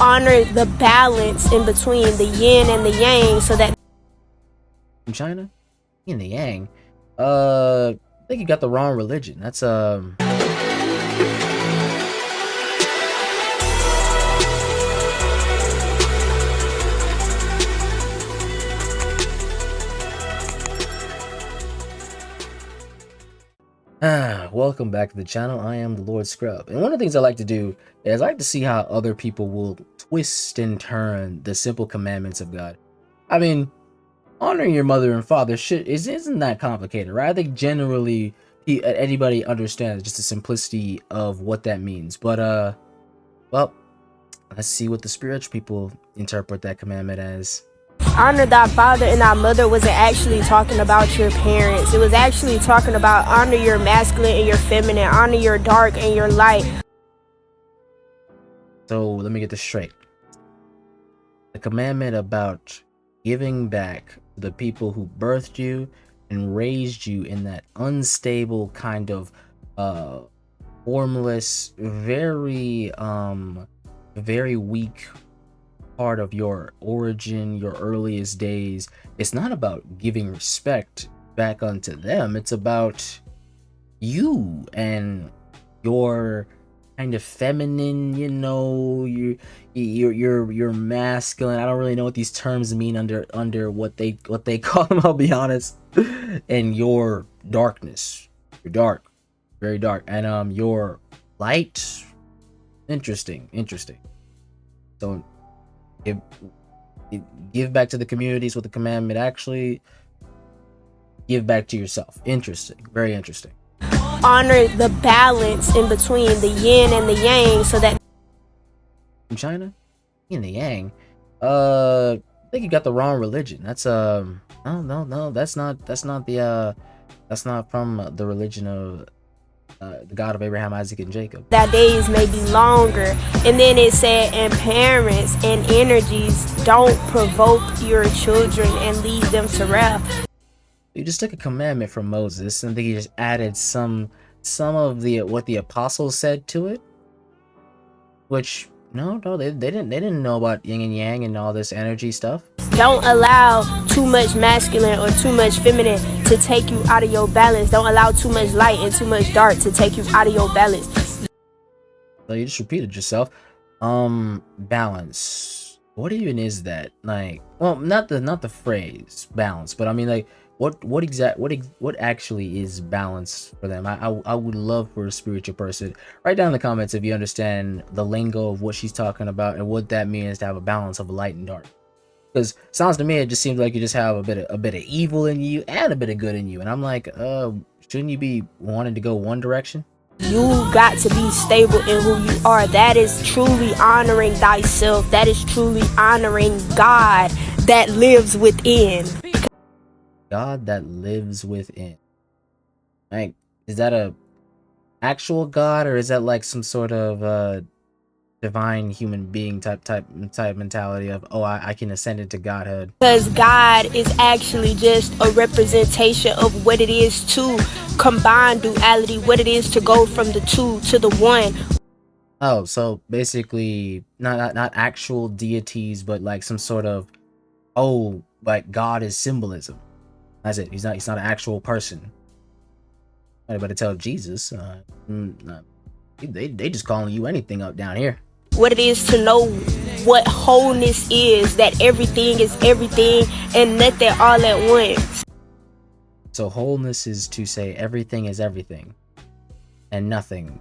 Honor the balance in between the yin and the yang so that From China? Yin and the yang. I think you got the wrong religion. That's welcome back to the channel. I am the Lord Scrub, and one of the things I like to do is I like to see how other people will twist and turn the simple commandments of God. I mean, honoring your mother and father isn't that complicated, right? I think generally anybody understands just the simplicity of what that means. But well, let's see what the spiritual people interpret that commandment as. honor thy father and thy mother wasn't actually talking about your parents. It was actually talking about honor your masculine and your feminine, honor your dark and your light. So let me get this straight. The commandment about giving back to the people who birthed you and raised you in that unstable kind of formless, very weak part of your origin, your earliest days. It's not about giving respect back unto them. It's about you and your kind of feminine, you know, you're masculine. I don't really know what these terms mean under what they call them, I'll be honest. And your darkness. You're dark, very dark. And your light, interesting. So give back to the communities with the commandment. Actually give back to yourself. Interesting, very interesting. Honor the balance in between the yin and the yang so that From China? Yin and the yang. I think you got the wrong religion. That's no, that's not from the religion of the God of Abraham, Isaac, and Jacob. that days may be longer. And then it said, and parents and energies don't provoke your children and lead them to wrath. You just took a commandment from Moses and then you just added some of the what the apostles said to it, which no, they didn't know about yin and yang and all this energy stuff. Don't allow too much masculine or too much feminine to take you out of your balance. Don't allow too much light and too much dark to take you out of your balance. So you just repeated yourself. Balance. What even is that? Like, well, not the phrase balance, but I mean, like, what actually is balance for them? I would love for a spiritual person write down in the comments if you understand the lingo of what she's talking about and what that means to have a balance of light and dark. Because sounds to me, it just seems like you just have a bit of evil in you and a bit of good in you, and I'm like, shouldn't you be wanting to go one direction? You got to be stable in who you are. That is truly honoring thyself. That is truly honoring God that lives within. God that lives within. Like, is that a actual God, or is that like some sort of divine human being type mentality of, oh, I can ascend into godhood? Because God is actually just a representation of what it is to combine duality, what it is to go from the two to the one. Oh, so basically not actual deities, but like some sort of, oh, like God is symbolism. That's it. He's not an actual person. I better tell Jesus. They just calling you anything up down here. What it is to know what wholeness is, that everything is everything and nothing all at once. So wholeness is to say everything is everything and nothing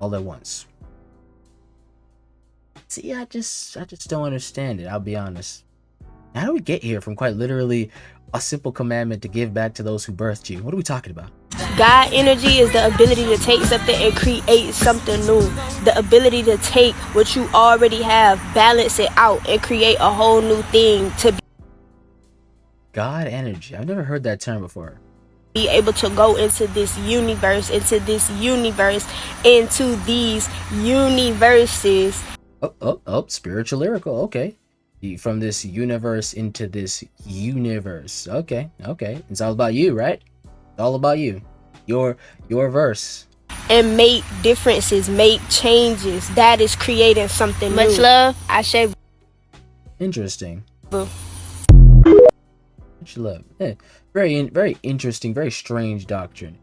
all at once. See, I just don't understand it. I'll be honest. How do we get here from quite literally a simple commandment to give back to those who birthed you? What are we talking about? God energy is the ability to take something and create something new. The ability to take what you already have, balance it out, and create a whole new thing to God energy. I've never heard that term before. Be able to go into this universe, into these universes. Oh, spiritual lyrical. Okay. From this universe into this universe. Okay. It's all about you, right? It's all about you. Your verse. and make differences, make changes. That is creating something new. Much love. I say. Interesting. Boo. Much love. Yeah. Very interesting, very strange doctrine.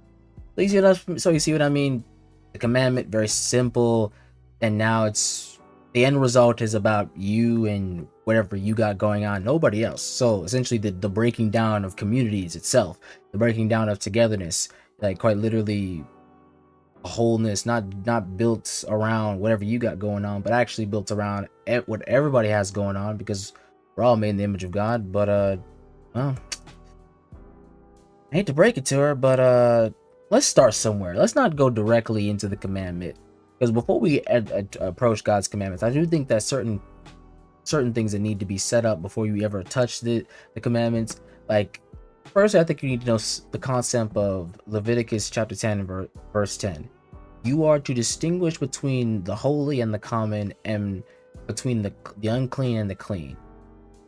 So you see what I mean? The commandment, very simple, and now it's the end result is about you and whatever you got going on, nobody else. So essentially the breaking down of communities itself, the breaking down of togetherness, like quite literally a wholeness, not built around whatever you got going on, but actually built around what everybody has going on, because we're all made in the image of God. But well, I hate to break it to her, but let's start somewhere. Let's not go directly into the commandment, because before we approach God's commandments, I do think that certain things that need to be set up before you ever touch the commandments. Like, first, I think you need to know the concept of Leviticus chapter 10 verse 10. You are to distinguish between the holy and the common, and between the unclean and the clean.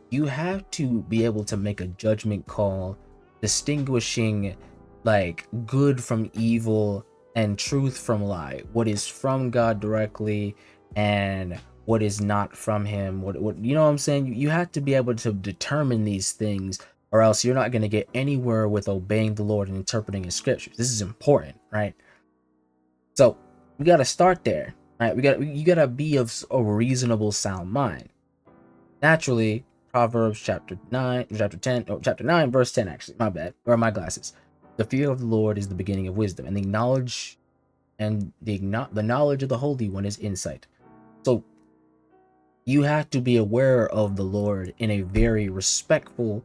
You have to be able to make a judgment call, distinguishing like good from evil and truth from lie, what is from God directly and what is not from him. What you know what I'm saying? You have to be able to determine these things, or else you're not going to get anywhere with obeying the Lord and interpreting his scriptures. This is important, right? So we got to start there, right? You got to be of a reasonable sound mind. Naturally, Proverbs chapter 9 verse 10, actually, my bad, or my glasses. The fear of the Lord is the beginning of wisdom, and the knowledge of the Holy One is insight. So you have to be aware of the Lord in a very respectful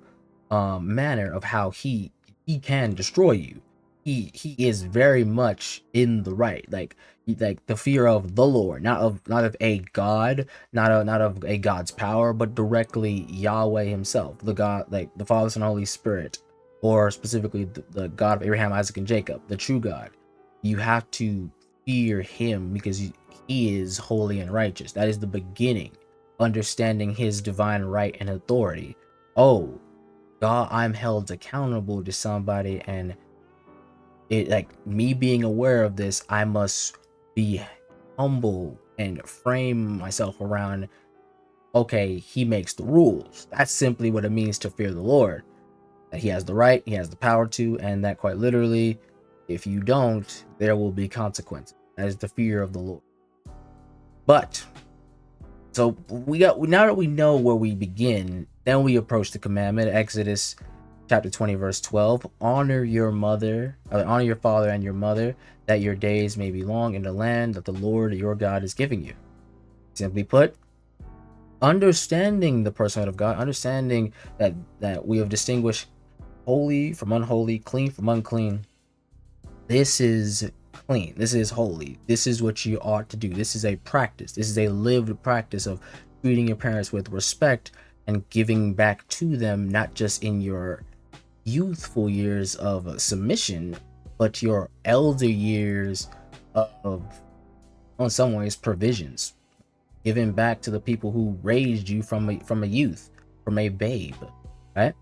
manner of how he can destroy you. He is very much in the right, like the fear of the Lord, not of a god, not of a God's power, but directly Yahweh himself, the God, like the Father, Son, and Holy Spirit, or specifically the God of Abraham, Isaac, and Jacob, the true God. You have to fear him because he is holy and righteous. That is the beginning. Understanding his divine right and authority. Oh, God, I'm held accountable to somebody, and it, like, me being aware of this, I must be humble and frame myself around, okay, he makes the rules. That's simply what it means to fear the Lord. That he has the right, he has the power to, and that quite literally, if you don't, there will be consequences. That is the fear of the Lord. But so now that we know where we begin, then we approach the commandment. Exodus chapter 20 verse 12. Honor your father and your mother, that your days may be long in the land that the Lord your God is giving you. Simply put, understanding the personhood of God, understanding that we have distinguished holy from unholy, clean from unclean. This is clean. This is holy. This is what you ought to do. This is a practice. This is a lived practice of treating your parents with respect and giving back to them, not just in your youthful years of submission, but your elder years of, in some ways, provisions. Giving back to the people who raised you from a youth, from a babe, right?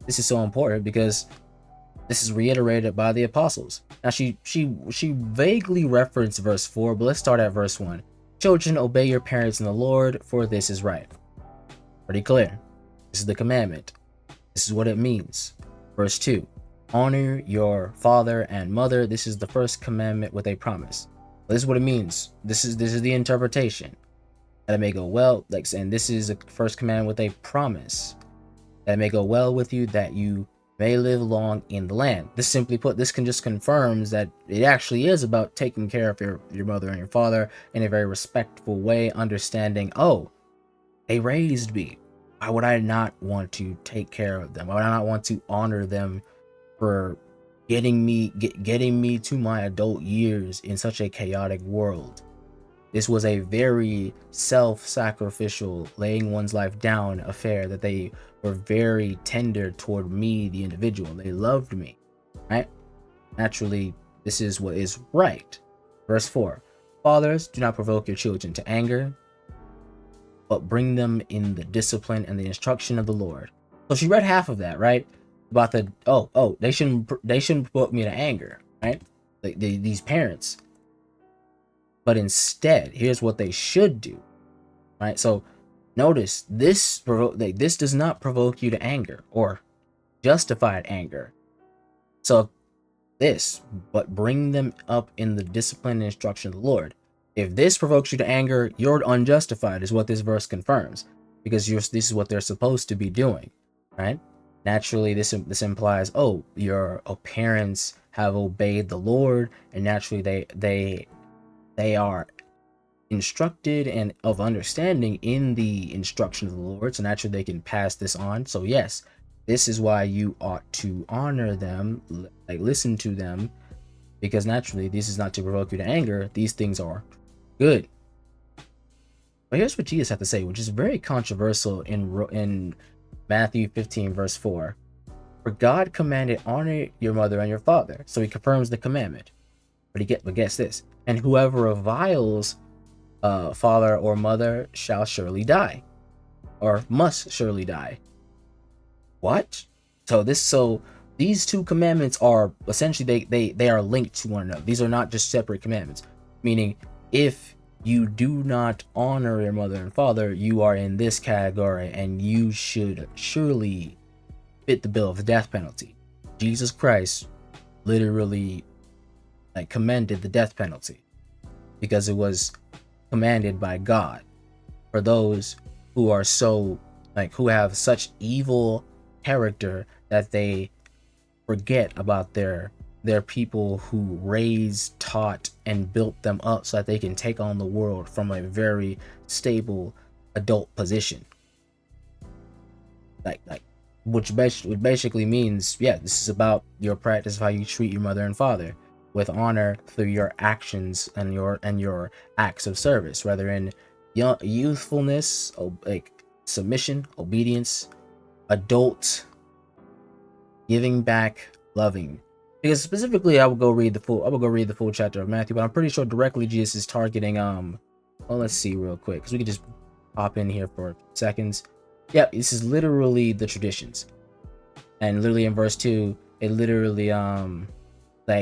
This is so important because this is reiterated by the apostles. Now she vaguely referenced verse 4, but let's start at verse 1. Children, obey your parents in the Lord, for this is right. Pretty clear. This is the commandment. This is what it means. Verse 2. Honor your father and mother. This is the first commandment with a promise. This is what it means. This is the interpretation. That it may go well, and this is the first commandment with a promise. That it may go well with you, that you may live long in the land. This, simply put, this can just confirms that it actually is about taking care of your mother and your father in a very respectful way, understanding, oh, they raised me. Why would I not want to take care of them? Why would I not want to honor them for getting me to my adult years in such a chaotic world? This was a very self-sacrificial, laying one's life down affair, that they were very tender toward me, the individual. They loved me, right? Naturally, this is what is right. Verse 4. Fathers, do not provoke your children to anger, but bring them in the discipline and the instruction of the Lord. So she read half of that, right? About they shouldn't provoke me to anger, right? These parents. But instead, here's what they should do, right? So notice this does not provoke you to anger or justified anger. So this, but bring them up in the discipline and instruction of the Lord. If this provokes you to anger, you're unjustified, is what this verse confirms, because this is what they're supposed to be doing, right? Naturally, this implies, oh, your parents have obeyed the Lord, and naturally they are instructed and of understanding in the instruction of the Lord, so naturally they can pass this on. So yes, this is why you ought to honor them, like listen to them, because naturally this is not to provoke you to anger. These things are good. But here's what Jesus had to say, which is very controversial in Matthew 15 verse 4. For God commanded, honor your mother and your father. So he confirms the commandment. But guess this, and whoever reviles father or mother shall surely die, or must surely die. What? So these two commandments are essentially they are linked to one another. These are not just separate commandments. Meaning, if you do not honor your mother and father, you are in this category, and you should surely fit the bill of the death penalty. Jesus Christ literally commended the death penalty because it was commanded by God for those who are so who have such evil character that they forget about their people who raised, taught, and built them up so that they can take on the world from a very stable adult position. Which basically means, yeah, this is about your practice of how you treat your mother and father with honor through your actions and your acts of service, whether in youthfulness, submission, obedience, adult, giving back, loving. Because specifically, I will go read the full chapter of Matthew, but I'm pretty sure directly Jesus is targeting well, let's see real quick, because we could just pop in here for seconds. Yeah, this is literally the traditions, and literally in verse 2, it literally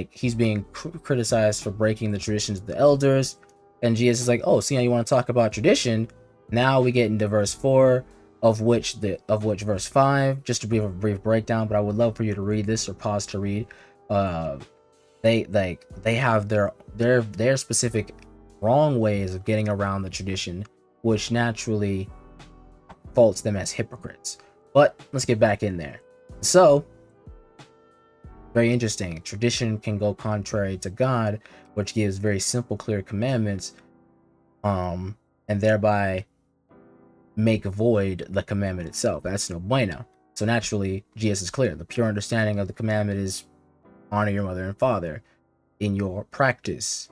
he's being criticized for breaking the traditions of the elders, and Jesus is like, oh, see how you want to talk about tradition? Now we get into verse 4, of which verse 5, just to give a brief breakdown, but I would love for you to read this or pause to read. They have their specific wrong ways of getting around the tradition, which naturally faults them as hypocrites. But let's get back in there. So, very interesting. Tradition can go contrary to God, which gives very simple, clear commandments, and thereby make void the commandment itself. That's no bueno. So naturally, Jesus is clear. The pure understanding of the commandment is honor your mother and father in your practice,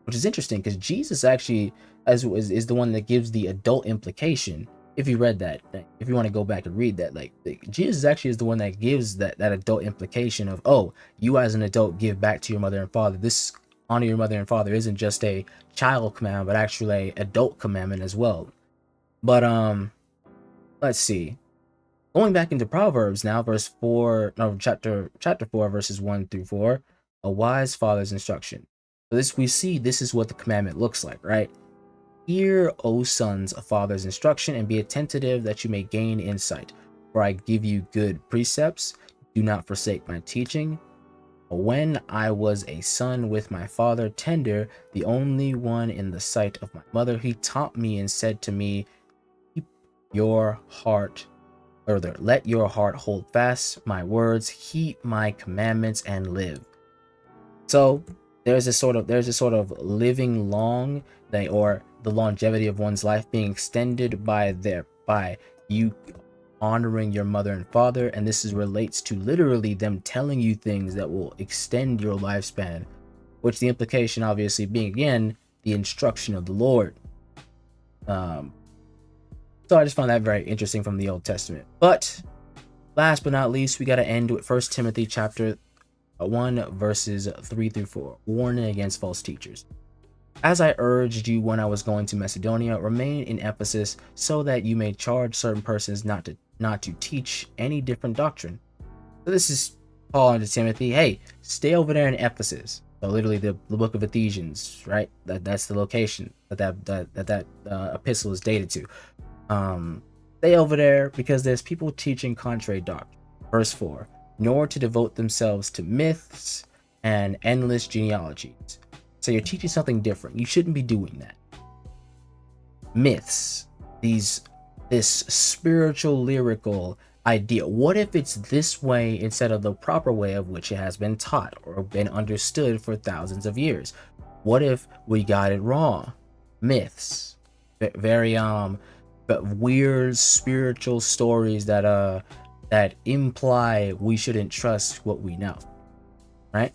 which is interesting because Jesus actually is the one that gives the adult implication. If you read that, if you want to go back and read that, Jesus actually is the one that gives that adult implication of, oh, you as an adult give back to your mother and father. This honor your mother and father isn't just a child commandment, but actually a adult commandment as well. But let's see. Going back into Proverbs now, chapter 4, verses 1 through 4, a wise father's instruction. So this is what the commandment looks like, right? Hear, O sons, a father's instruction, and be attentive that you may gain insight. For I give you good precepts. Do not forsake my teaching. When I was a son with my father tender, the only one in the sight of my mother, he taught me and said to me, let your heart hold fast my words, keep my commandments, and live. So there's this sort of living long, or the longevity of one's life being extended by you honoring your mother and father, and this relates to literally them telling you things that will extend your lifespan, which the implication obviously being, again, the instruction of the Lord. So I just found that very interesting from the Old Testament. But last but not least, we got to end with 1 Timothy chapter 1 verses 3 through 4, warning against false teachers. As I urged you when I was going to Macedonia, remain in Ephesus, so that you may charge certain persons not to teach any different doctrine. So this is Paul to Timothy, hey, stay over there in Ephesus. So literally the book of Ephesians, right? That's the location that epistle is dated to. Stay over there because there's people teaching contrary doctrine. Verse 4, nor to devote themselves to myths and endless genealogies. So you're teaching something different. You shouldn't be doing that. Myths, this spiritual lyrical idea. What if it's this way instead of the proper way of which it has been taught or been understood for thousands of years? What if we got it wrong? Myths, very but weird spiritual stories that imply we shouldn't trust what we know, right?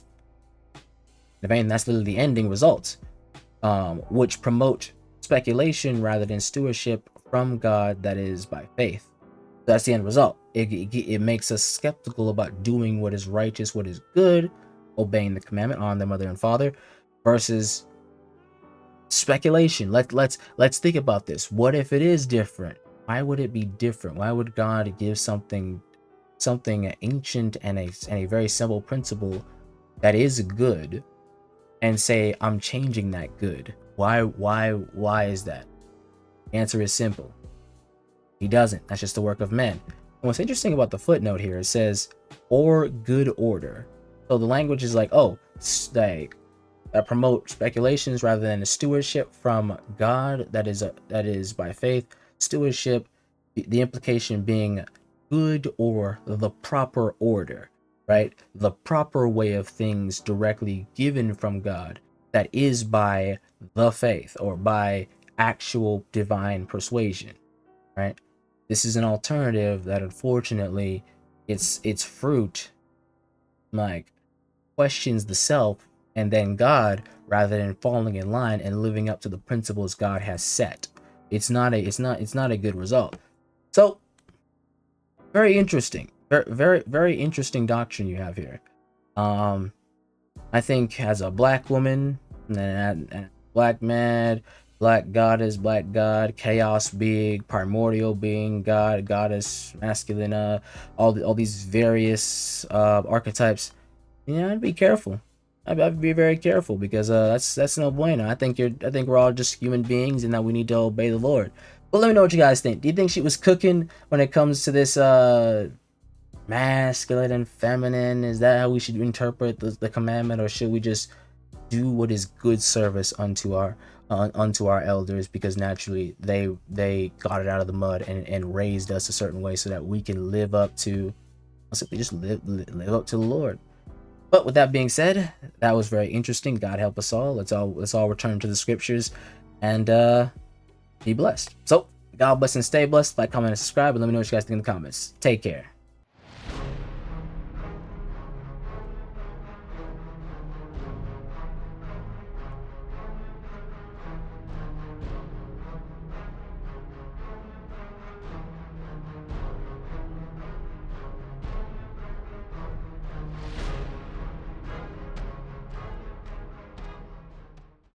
And that's literally the ending result, which promote speculation rather than stewardship from God that is by faith. That's the end result. It makes us skeptical about doing what is righteous, what is good, obeying the commandment, honor their mother and father, versus speculation. Let's think about this. What if it is different? Why would it be different? Why would God give something ancient and a very simple principle that is good and say I'm changing that good? Why is that? The answer is simple. He doesn't. That's just the work of men. And what's interesting about the footnote here, it says, or good order. So the language is like, promote speculations rather than a stewardship from God that is by faith. Stewardship, the implication being good or the proper order, right? The proper way of things directly given from God that is by the faith or by actual divine persuasion, right? This is an alternative that unfortunately its fruit like questions the self and then God rather than falling in line and living up to the principles God has set. It's not a good result. So very interesting. Very interesting doctrine you have here. I think as a black woman and black man, black goddess, black god, chaos being, primordial being, god, goddess, masculine, all these various archetypes. I'd be careful. I'd be very careful because that's no bueno. I think we're all just human beings and that we need to obey the Lord. But let me know what you guys think. Do you think she was cooking when it comes to this masculine and feminine? Is that how we should interpret the commandment, or should we just do what is good service unto our elders, because naturally they got it out of the mud and raised us a certain way so that we can live up to, simply just live up to the Lord. But with that being said, that was very interesting. God help us all. Let's all return to the scriptures and be blessed. So God bless and stay blessed. Like, comment, and subscribe, and let me know what you guys think in the comments. Take care.